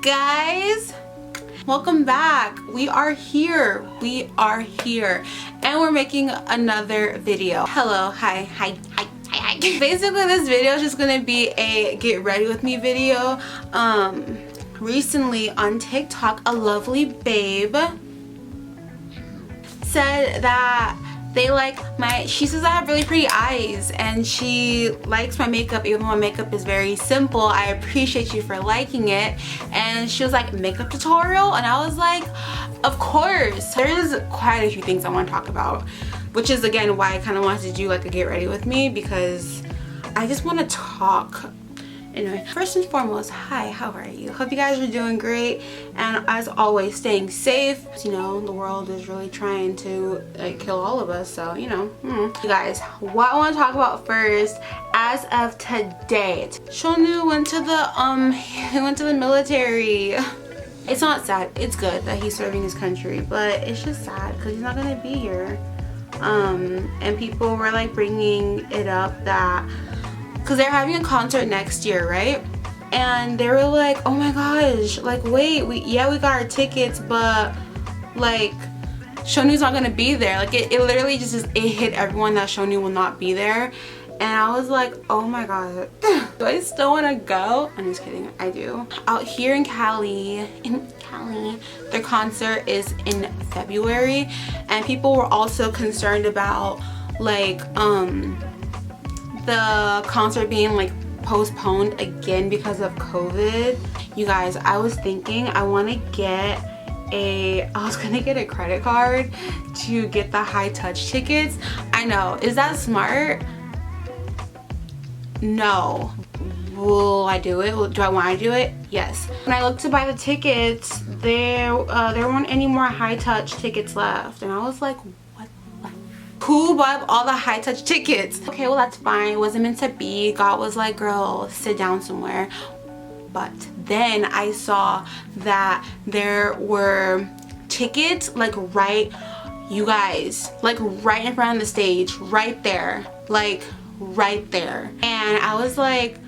guys, welcome back. We are here, and we're making another video. Hello, hi. Basically this video is just gonna be a get ready with me video. Recently on TikTok, a lovely babe said that she says I have really pretty eyes and she likes my makeup even though my makeup is very simple. I appreciate you for liking it. And she was like, makeup tutorial? And I was like, of course. There's quite a few things I want to talk about, which is again why I kind of wanted to do like a get ready with me, because I just want to talk. Anyway, first and foremost, hi, how are you? Hope you guys are doing great, and as always, staying safe. You know, the world is really trying to kill all of us, so you know. You guys, what I want to talk about first, as of today, Shonu went to the military. It's not sad, it's good that he's serving his country, but it's just sad because he's not gonna be here. And people were like bringing it up that because they're having a concert next year, right? And they were like, oh my gosh, like wait, we got our tickets, but like Shonu's not gonna be there. Like it literally just it hit everyone that Shonu will not be there. And I was like, oh my god, do I still want to go? I'm just kidding, I do. Out here in Cali, their concert is in February, and people were also concerned about like the concert being like postponed again because of COVID. You guys, I was thinking I was gonna get a credit card to get the high touch tickets. I know, is that smart? No. Will I do it? Do I want to do it? Yes. When I looked to buy the tickets, there weren't any more high touch tickets left, and I was like, who bought all the high touch tickets? Okay, well that's fine, it wasn't meant to be. God was like, girl, sit down somewhere. But then I saw that there were tickets like you guys, like right in front of the stage, right there, like right there. And I was like,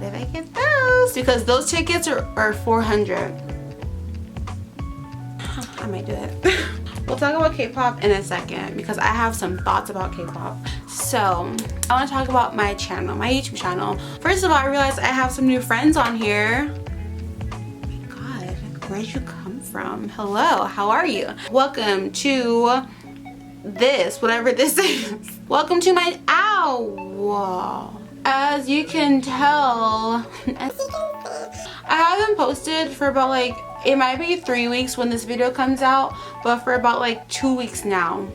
did I get those? Because those tickets are 400. I might do it. We'll talk about K-pop in a second because I have some thoughts about K-pop. So I want to talk about my channel, my YouTube channel. First of all, I realized I have some new friends on here. Oh my god, where'd you come from? Hello, how are you? Welcome to this, whatever this is. Welcome to my ow. As you can tell, I haven't posted for about like, it might be 3 weeks when this video comes out, but for about like 2 weeks now.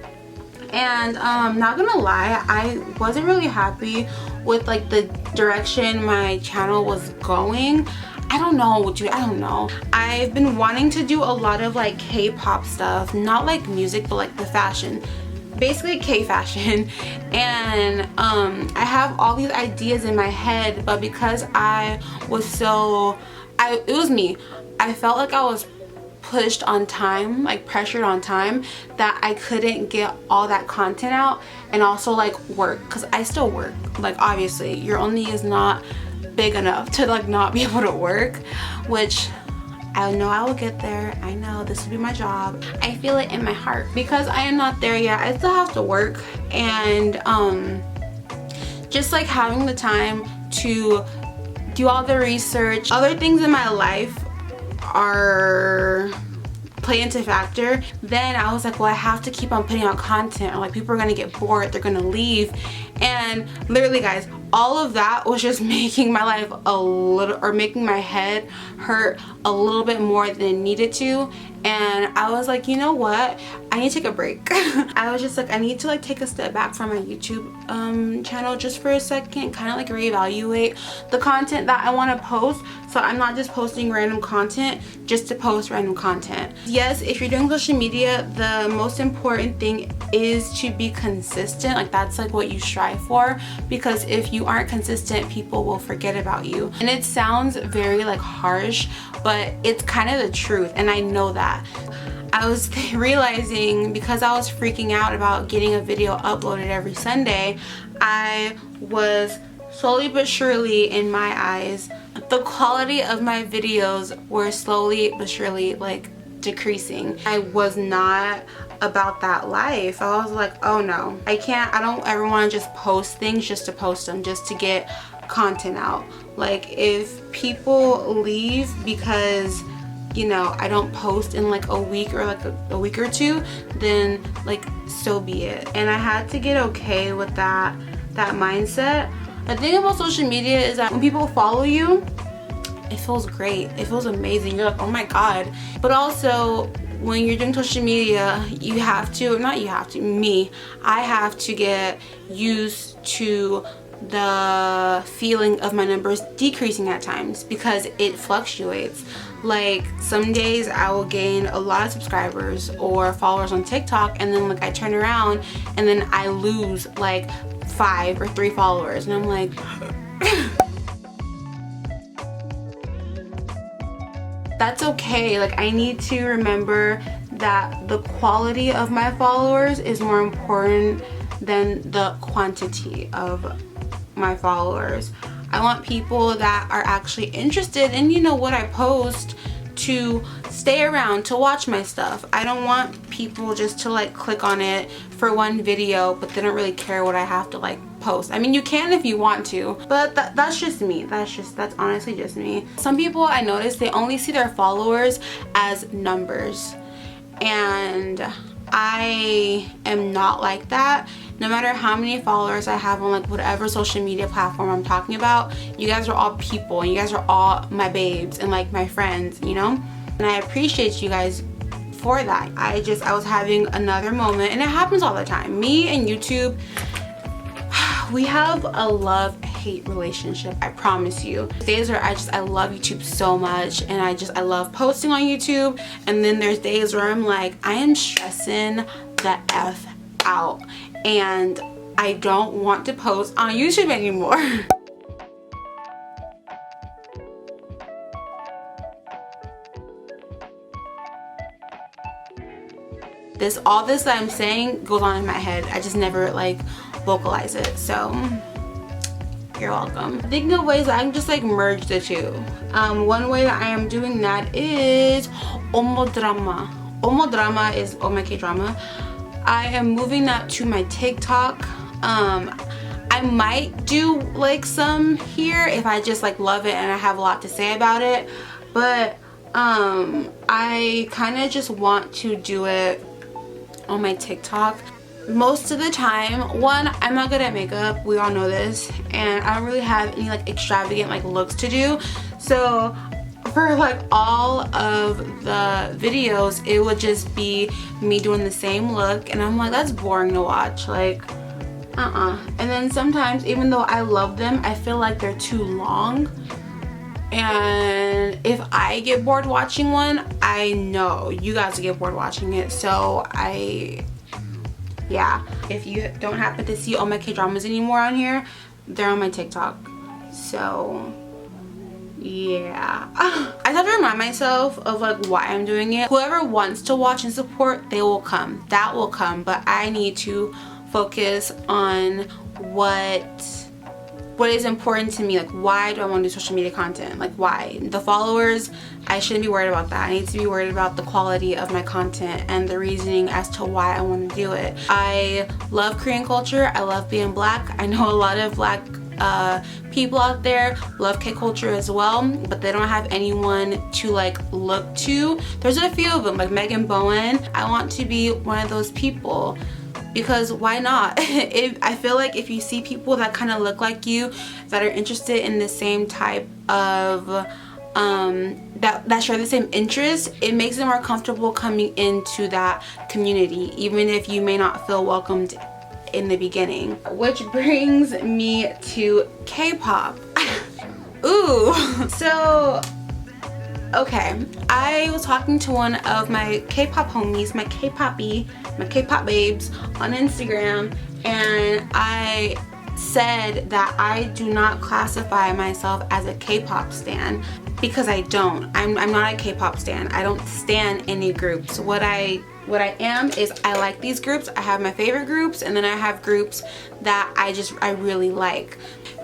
And not gonna lie, I wasn't really happy with like the direction my channel was going. I don't know. I've been wanting to do a lot of like K-pop stuff, not like music, but like the fashion. Basically K-fashion. And I have all these ideas in my head, but because it was me. I felt like I was pushed on time, like pressured on time, that I couldn't get all that content out, and also like work, because I still work. Like obviously your only is not big enough to like not be able to work, which I know I will get there. I know this will be my job. I feel it in my heart. Because I am not there yet, I still have to work, and just like having the time to do all the research, other things in my life play into factor. Then I was like, well, I have to keep on putting out content, or like people are gonna get bored, they're gonna leave. And literally guys, all of that was just making my life making my head hurt a little bit more than it needed to. And I was like, you know what, I need to take a break. I was just like, I need to like take a step back from my YouTube channel just for a second, kind of like reevaluate the content that I want to post, so I'm not just posting random content just to post random content. Yes, if you're doing social media, the most important thing is to be consistent. Like that's like what you strive for, because if you aren't consistent, people will forget about you. And it sounds very like harsh, but it's kind of the truth, and I know that. I was realizing, because I was freaking out about getting a video uploaded every Sunday, I was slowly but surely, in my eyes, the quality of my videos were slowly but surely like decreasing. I was not about that life. I was like, oh no, I don't ever want to just post things just to post them, just to get content out. Like, if people leave because, you know, I don't post in like a week or like a week or two, then like so be it. And I had to get okay with that mindset. The thing about social media is that when people follow you, it feels great, it feels amazing, you're like, oh my god. But also when you're doing social media, I have to get used to the feeling of my numbers decreasing at times, because it fluctuates. Like, some days I will gain a lot of subscribers or followers on TikTok, and then like I turn around and then I lose like 5 or 3 followers, and I'm like that's okay. Like, I need to remember that the quality of my followers is more important than the quantity of my followers. I want people that are actually interested in, you know, what I post, to stay around to watch my stuff. I don't want people just to like click on it for one video but they don't really care what I have to like post. I mean, you can if you want to, but that's just me. That's honestly just me. Some people, I notice, they only see their followers as numbers, and I am not like that. No matter how many followers I have on like whatever social media platform I'm talking about, you guys are all people, and you guys are all my babes and like my friends, you know? And I appreciate you guys for that. I was having another moment, and it happens all the time. Me and YouTube, we have a love-hate relationship, I promise you. Days where I love YouTube so much, and I love posting on YouTube, and then there's days where I'm like, I am stressing the F out, and I don't want to post on YouTube anymore. All this that I'm saying goes on in my head. I just never like vocalize it, so you're welcome. I think the ways I can just like merge the two. One way that I am doing that is omodrama. Omodrama is omake drama. I am moving that to my TikTok. I might do like some here if I just like love it and I have a lot to say about it, but I kind of just want to do it on my TikTok. Most of the time, one, I'm not good at makeup, we all know this, and I don't really have any like extravagant like looks to do, so for like all of the videos it would just be me doing the same look, and I'm like, that's boring to watch, like and then sometimes, even though I love them, I feel like they're too long, and if I get bored watching one, I know you guys get bored watching it, so yeah, if you don't happen to see all my K-dramas anymore on here, they're on my TikTok. So yeah, I have to remind myself of like why I'm doing it. Whoever wants to watch and support, they will come, that will come, but I need to focus on what is important to me. Like, why do I want to do social media content? Like, why? The followers, I shouldn't be worried about that. I need to be worried about the quality of my content and the reasoning as to why I want to do it. I love Korean culture, I love being black. I know a lot of black people out there love K culture as well, but they don't have anyone to like look to. There's a few of them, like Megan Bowen. I want to be one of those people, because why not? I feel like if you see people that kind of look like you, that are interested in the same type of that share the same interests, it makes it more comfortable coming into that community, even if you may not feel welcomed in the beginning. Which brings me to K-pop. Ooh, so okay, I was talking to one of my K-pop homies, my K-pop babes on Instagram, and I said that I do not classify myself as a K-pop stan, because I don't. I'm not a K-pop stan. I don't stan any groups. What I am is I like these groups. I have my favorite groups, and then I have groups that I really like.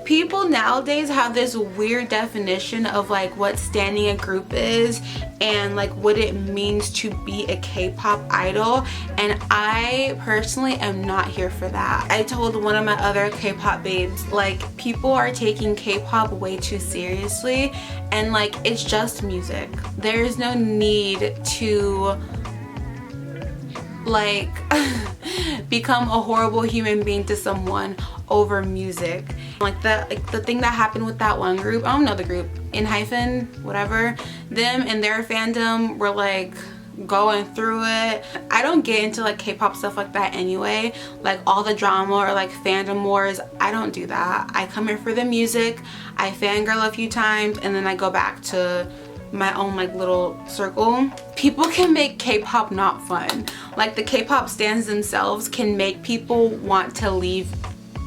people nowadays have this weird definition of like what standing a group is and like what it means to be a K-pop idol, and I personally am not here for that. I told one of my other K-pop babes, like, people are taking K-pop way too seriously, and like, it's just music. There's no need to like become a horrible human being to someone over music. Like the thing that happened with that one group, I don't know the group, in hyphen whatever, them and their fandom were like going through it. I don't get into like K-pop stuff like that anyway, like all the drama or like fandom wars. I don't do that. I come here for the music, I fangirl a few times, and then I go back to my own like little circle. People can make K-pop not fun. Like the K-pop stans themselves can make people want to leave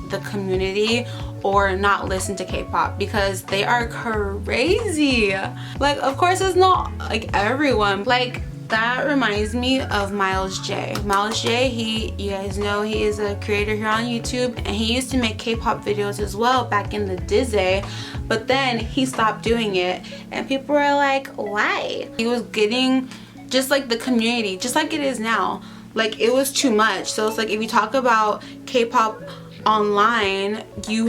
the community or not listen to K-pop because they are crazy. Like, of course it's not like everyone. Like, that reminds me of Miles J. Miles J, you guys know he is a creator here on YouTube, and he used to make K-pop videos as well back in the Disney, but then he stopped doing it and people were like, why? He was getting just like the community, just like it is now, like it was too much. So it's like if you talk about K-pop online, you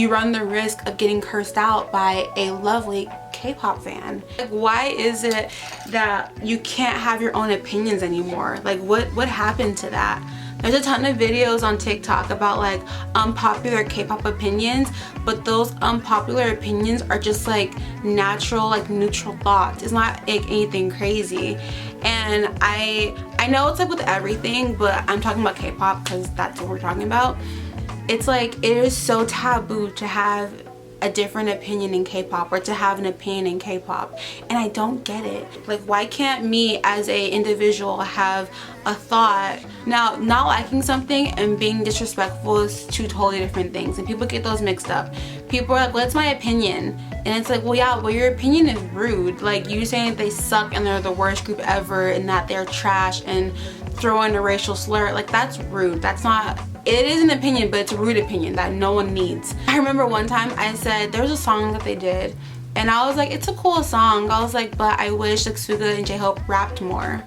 run the risk of getting cursed out by a lovely K-pop fan. Like, why is it that you can't have your own opinions anymore? Like, what happened to that? There's a ton of videos on TikTok about like unpopular K-pop opinions, but those unpopular opinions are just like natural, like neutral thoughts. It's not like anything crazy. And I know it's like with everything, but I'm talking about K-pop because that's what we're talking about. It's like, it is so taboo to have a different opinion in K-pop or to have an opinion in K-pop, and I don't get it. Like, why can't me as a individual have a thought? Now, not liking something and being disrespectful is two totally different things, and people get those mixed up. People are like, well, it's my opinion, and it's like, well, yeah, well, your opinion is rude. Like, you saying that they suck and they're the worst group ever and that they're trash and throw in a racial slur, like, that's rude. That's not, it is an opinion, but it's a rude opinion that no one needs. I remember one time I said there was a song that they did and I was like, it's a cool song. I was like, but I wish like Suga and J-Hope rapped more.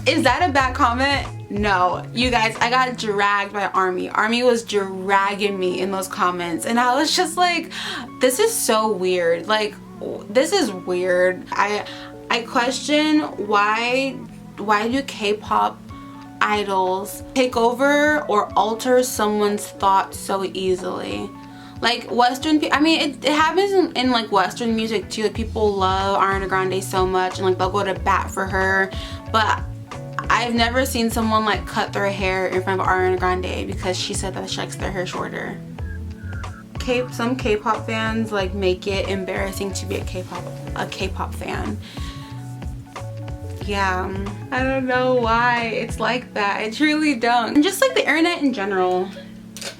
Is that a bad comment? No. You guys, I got dragged by ARMY. ARMY was dragging me in those comments and I was just like, this is so weird. Like, this is weird. I question why do K-pop idols take over or alter someone's thoughts so easily? Like, I mean, it happens in like Western music too. Like, people love Ariana Grande so much and like they'll go to bat for her, but I've never seen someone like cut their hair in front of Ariana Grande because she said that she likes their hair shorter. Some K-pop fans like make it embarrassing to be a K-pop fan. Yeah, I don't know why it's like that. I truly don't. And just like the internet in general,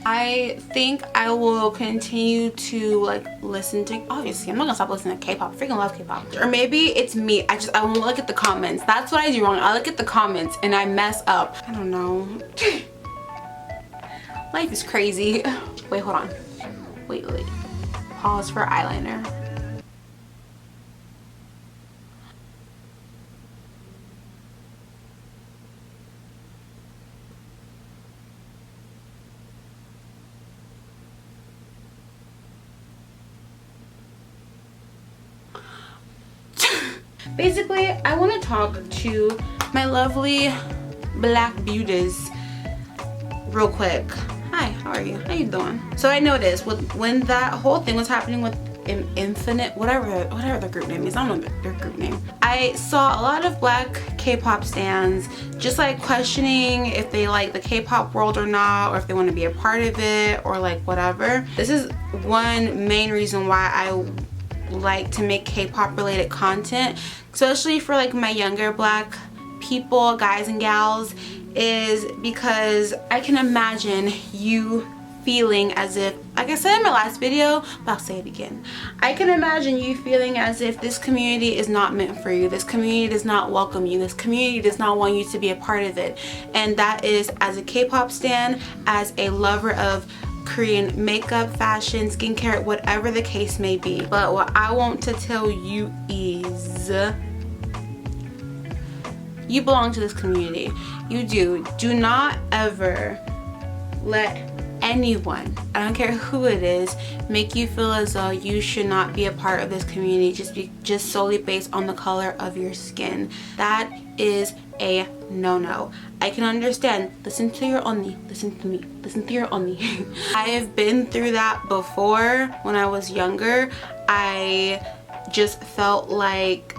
I think I will continue to like listen to, obviously I'm not gonna stop listening to K-pop. I freaking love K-pop. Or maybe it's me, I won't look at the comments. That's what I do wrong. I look at the comments and I mess up. I don't know. Life is crazy. Wait, hold on. Wait. Pause for eyeliner. Basically, I want to talk to my lovely black beauties real quick. Hi, how are you? How you doing? So I noticed when that whole thing was happening with Infinite, whatever the group name is, I don't know their group name, I saw a lot of black K-pop stans just like questioning if they like the K-pop world or not, or if they want to be a part of it, or like whatever. This is one main reason why I like to make K-pop related content, especially for like my younger black people, guys and gals, is because I can imagine you feeling as if, like I said in my last video, but I'll say it again, I can imagine you feeling as if this community is not meant for you, this community does not welcome you, this community does not want you to be a part of it. And that is, as a K-pop stan, as a lover of Korean makeup, fashion, skincare, whatever the case may be. But what I want to tell you is you belong to this community. You do. Do not ever let anyone, I don't care who it is, make you feel as though you should not be a part of this community just solely based on the color of your skin. That is a no-no. I can understand. Listen to your only. Listen to me. Listen to your only. I have been through that before when I was younger. I just felt like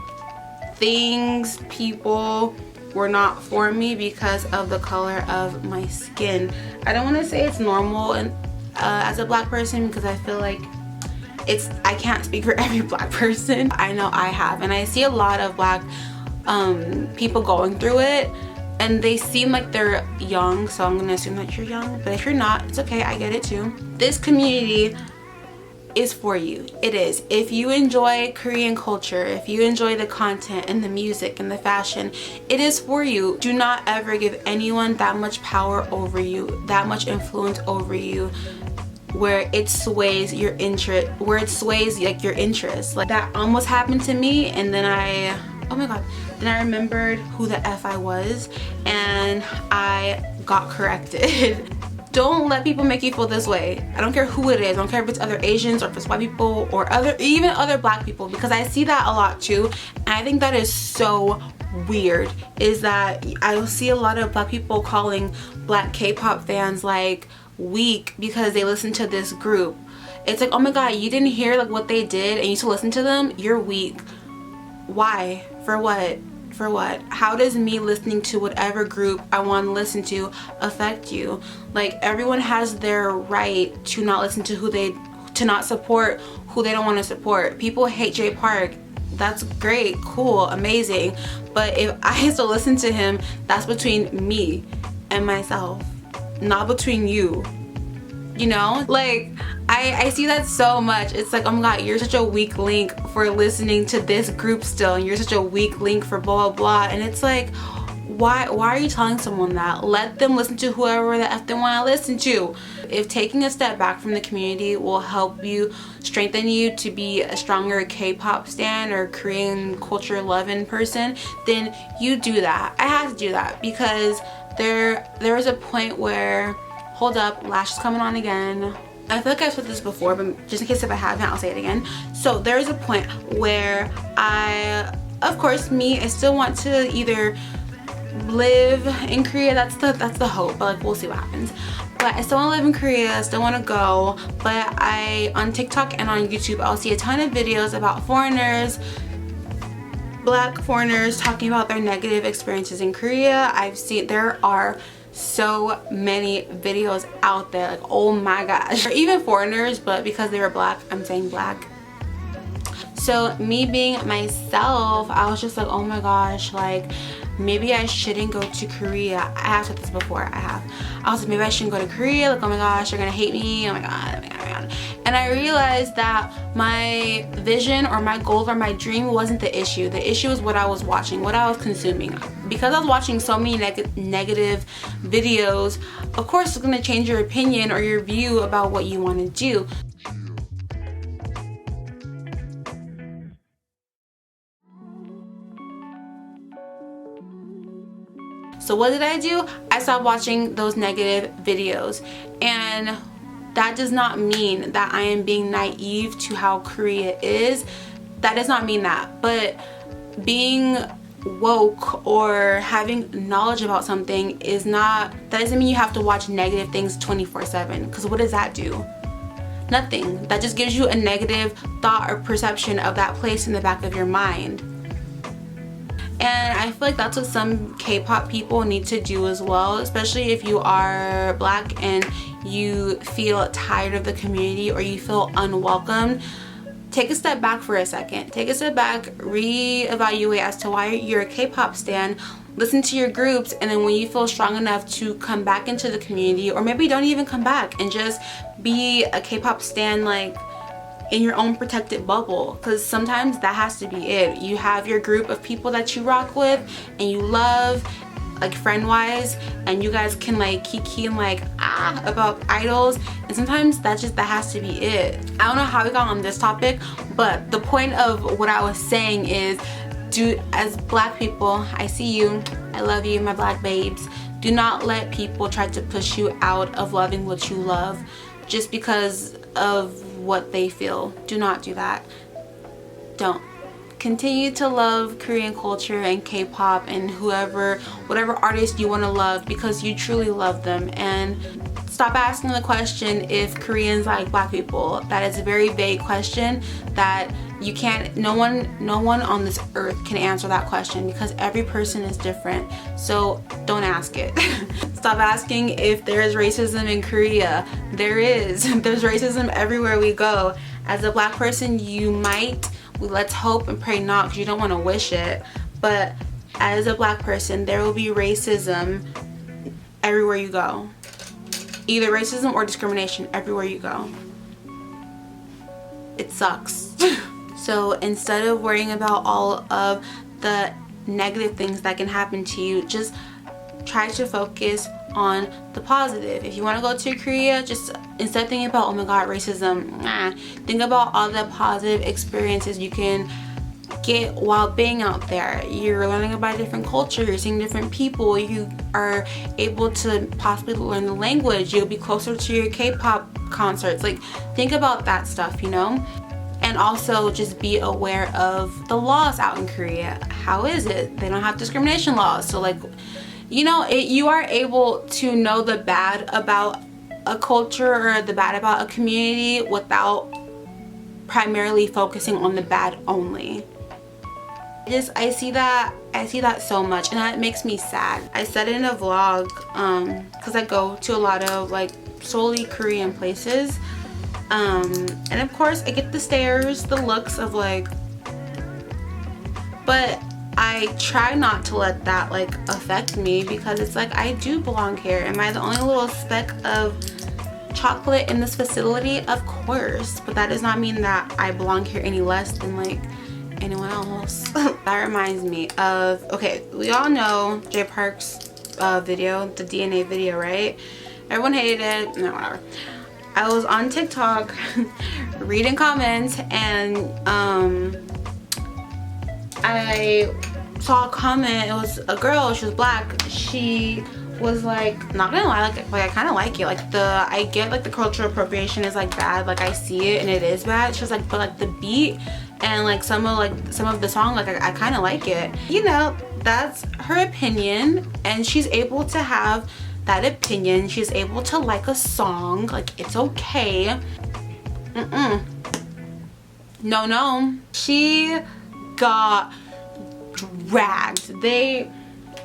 people were not for me because of the color of my skin. I don't want to say it's normal and as a black person, because I feel like I can't speak for every black person. I know I have, and I see a lot of black people going through it, and they seem like they're young, so I'm gonna assume that you're young, but if you're not, it's okay, I get it too. This community is for you. It is. If you enjoy Korean culture, if you enjoy the content and the music and the fashion, it is for you. Do not ever give anyone that much power over you, that much influence over you, where it sways your interest, like your interests. Like that almost happened to me, and then oh my god, then I remembered who the F I was and I got corrected. Don't let people make you feel this way. I don't care who it is. I don't care if it's other Asians or if it's white people or even other black people, because I see that a lot too. And I think that is so weird, is that I see a lot of black people calling black K-pop fans like weak because they listen to this group. It's like, oh my god, you didn't hear like what they did and you still listen to them? You're weak. Why? For what? For what? How does me listening to whatever group I want to listen to affect you? Like, everyone has their right to not listen to to not support who they don't want to support. People hate Jay Park. That's great, cool, amazing. But if I still listen to him, that's between me and myself, not between you. You know, like I see that so much. It's like, oh my god, you're such a weak link for listening to this group still, and you're such a weak link for blah blah blah. And it's like, why are you telling someone that? Let them listen to whoever the F they want to listen to. If taking a step back from the community will help you, strengthen you to be a stronger K-pop stan or Korean culture loving person, then you do that. I had to do that because there was a point where, hold up, lashes coming on again. I feel like I've said this before, but just in case if I haven't, I'll say it again. So there's a point where of course, I still want to either live in Korea. That's the hope, but like, we'll see what happens. But I still want to live in Korea, I still want to go. But on TikTok and on YouTube, I'll see a ton of videos about foreigners, black foreigners, talking about their negative experiences in Korea. There are so many videos out there, like, oh my gosh, or even foreigners, but because they were black, I'm saying black. So me being myself, I was just like, oh my gosh, like, maybe I shouldn't go to Korea. I have said this before. I was like, maybe I shouldn't go to Korea. Like, oh my gosh, they're gonna hate me. Oh my god, oh my god, oh my god. And I realized that my vision or my goal or my dream wasn't the issue. The issue was what I was watching, what I was consuming. Because I was watching so many negative videos, of course it's gonna change your opinion or your view about what you want to do. So what did I do? I stopped watching those negative videos, and that does not mean that I am being naive to how Korea is. That does not mean that. But being woke or having knowledge about something that doesn't mean you have to watch negative things 24/7, because what does that do? Nothing. That just gives you a negative thought or perception of that place in the back of your mind. And I feel like that's what some K-pop people need to do as well, especially if you are black and you feel tired of the community or you feel unwelcome. Take a step back for a second. Take a step back, reevaluate as to why you're a K-pop stan, listen to your groups, and then when you feel strong enough to come back into the community, or maybe don't even come back and just be a K-pop stan, like, in your own protected bubble, because sometimes that has to be it. You have your group of people that you rock with and you love, like friend wise, and you guys can like kiki and like about idols, and sometimes that has to be it. I don't know how we got on this topic, but the point of what I was saying is, as black people, I see you, I love you, my black babes. Do not let people try to push you out of loving what you love just because of what they feel. Do not do that. Don't. Continue to love Korean culture and K-pop and whatever artist you want to love, because you truly love them. And stop asking the question if Koreans like black people. That is a very vague question that you can't, no one on this earth can answer that question, because every person is different. So don't ask it. Stop asking if there is racism in Korea. There is. There's racism everywhere we go. As a black person, you might, let's hope and pray not, because you don't want to wish it, but as a black person, there will be racism everywhere you go. Either racism or discrimination everywhere you go. It sucks. So instead of worrying about all of the negative things that can happen to you, just try to focus on the positive. If you want to go to Korea, just instead of thinking about, oh my god, racism, think about all the positive experiences you can get while being out there. You're learning about a different culture, you're seeing different people, you are able to possibly learn the language, you'll be closer to your K-pop concerts. Like, think about that stuff, you know? And also just be aware of the laws out in Korea. How is it? They don't have discrimination laws. So like, you know, you are able to know the bad about a culture or the bad about a community without primarily focusing on the bad only. I see that so much, and that makes me sad. I said it in a vlog because I go to a lot of like solely Korean places, and of course I get the stares, the looks of like, but I try not to let that like affect me, because it's like, I do belong here. Am I the only little speck of chocolate in this facility? Of course, but that does not mean that I belong here any less than like anyone else. That reminds me of, okay, we all know J Park's video, the DNA video, right? Everyone hated it. No, whatever. I was on TikTok reading comments, and I saw a comment. It was a girl, she was black. She was like, not gonna lie, like I kind of like it. Like I get like the cultural appropriation is like bad, like I see it and it is bad. She was like, but like the beat and like some of the song, like I kind of like it. You know, that's her opinion, and she's able to have that opinion. She's able to like a song, like it's okay. No, she got dragged.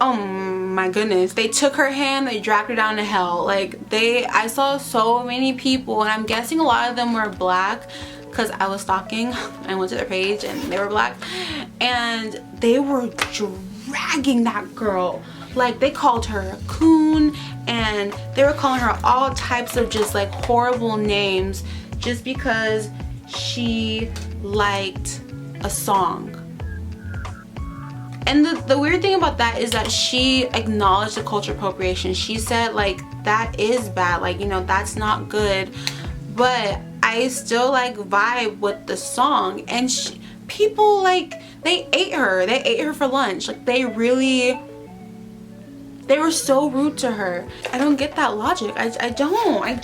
Oh my goodness, they took her hand, they dragged her down to hell. Like I saw so many people, and I'm guessing a lot of them were black, because I was stalking, I went to their page and they were black, and they were dragging that girl. Like they called her a coon, and they were calling her all types of just like horrible names just because she liked a song. And the weird thing about that is that she acknowledged the culture appropriation. She said like, that is bad, like, you know, that's not good, but I still like vibe with the song. And people like, they ate her for lunch. Like they were so rude to her. I don't get that logic. I don't.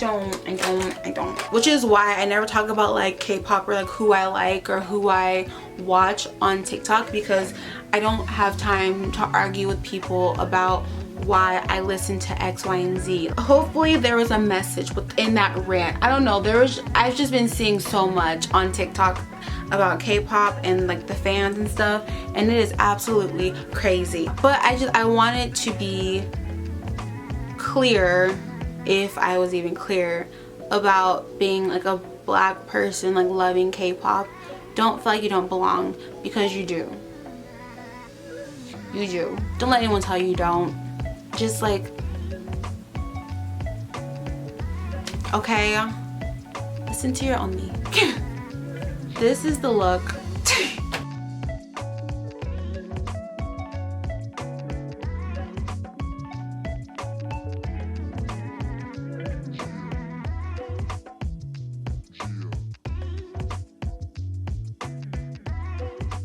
Which is why I never talk about like K-pop or like who I like or who I watch on TikTok, because I don't have time to argue with people about why I listen to X, Y, and Z. Hopefully there was a message within that rant. I don't know, I've just been seeing so much on TikTok about K-pop and like the fans and stuff, and it is absolutely crazy. But I want it to be clear, if I was even clear, about being like a black person, like loving K-pop. Don't feel like you don't belong, because you do. You do. Don't let anyone tell you you don't. Just like, okay, listen to your own me. This is the look.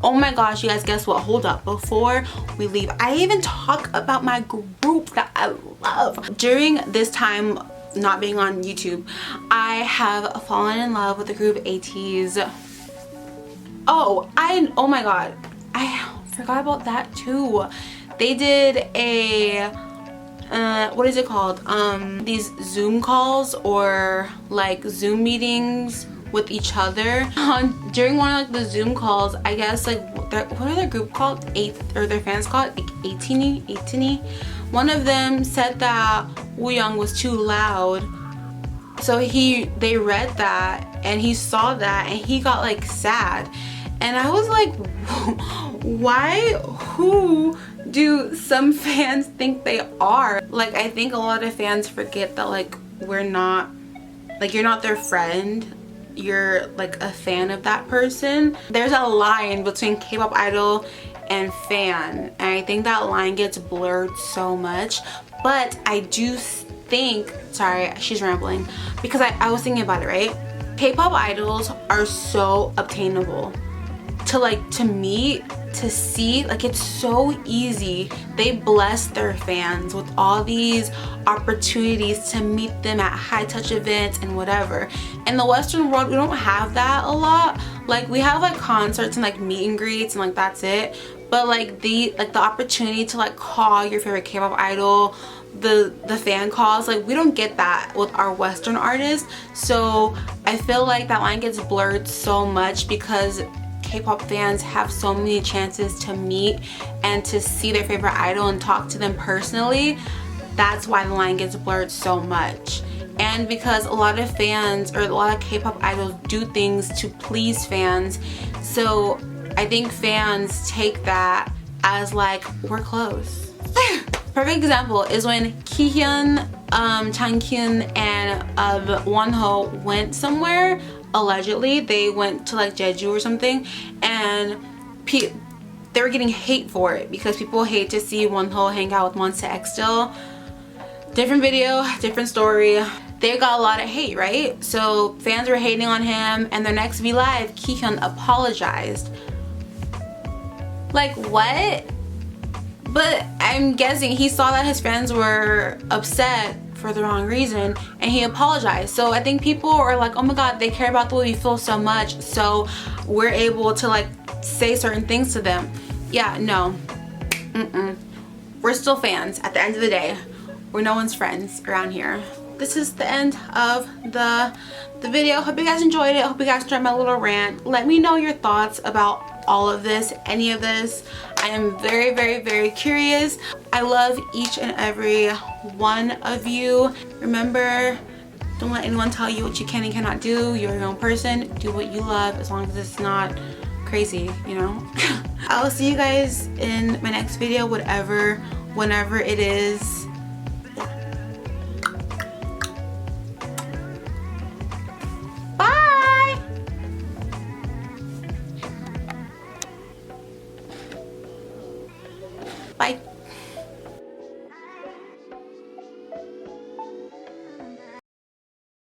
Oh my gosh, you guys, guess what? Hold up, before we leave, I even talk about my group that I love. During this time not being on YouTube, I have fallen in love with the group ATEEZ. Oh my god, I forgot about that too. They did a what is it called, these Zoom calls or like Zoom meetings with each other. During one of like the Zoom calls, I guess like what are their group called, their fans called, like ATEEZ. One of them said that Wooyoung was too loud, so they read that and he saw that and he got like sad. And I was like, why? Who do some fans think they are? Like, I think a lot of fans forget that like we're not, like, you're not their friend, you're like a fan of that person. There's a line between K-pop idol and fan, and I think that line gets blurred so much. But I do think, sorry, she's rambling, because I was thinking about it, right? K-pop idols are so obtainable to meet, to see. Like, it's so easy. They bless their fans with all these opportunities to meet them at high touch events and whatever. In the Western world, we don't have that a lot. Like, we have like concerts and like meet and greets and like that's it. But like the opportunity to like call your favorite K-pop idol, the fan calls, like we don't get that with our Western artists. So I feel like that line gets blurred so much because K-pop fans have so many chances to meet and to see their favorite idol and talk to them personally. That's why the line gets blurred so much. And because a lot of fans, or a lot of K-pop idols, do things to please fans, so I think fans take that as like, we're close. Perfect example is when Kihyun, Changkyun, and Wonho went somewhere. Allegedly, they went to like Jeju or something, and they were getting hate for it because people hate to see Wonho hang out with Monsta X still. Different video, different story. They got a lot of hate, right? So fans were hating on him, and their next V Live, Kihyun apologized. Like, what? But I'm guessing he saw that his fans were upset for the wrong reason and he apologized. So I think people are like, oh my god, they care about the way we feel so much, so we're able to like say certain things to them. Yeah, no. We're still fans at the end of the day. We're no one's friends around here. This is the end of the video. Hope you guys enjoyed it. Hope you guys enjoyed my little rant. Let me know your thoughts about all of this, any of this. I am very, very, very curious. I love each and every one of you. Remember, don't let anyone tell you what you can and cannot do. You're your own person. Do what you love, as long as it's not crazy, you know. I'll see you guys in my next video, whenever it is. Bye.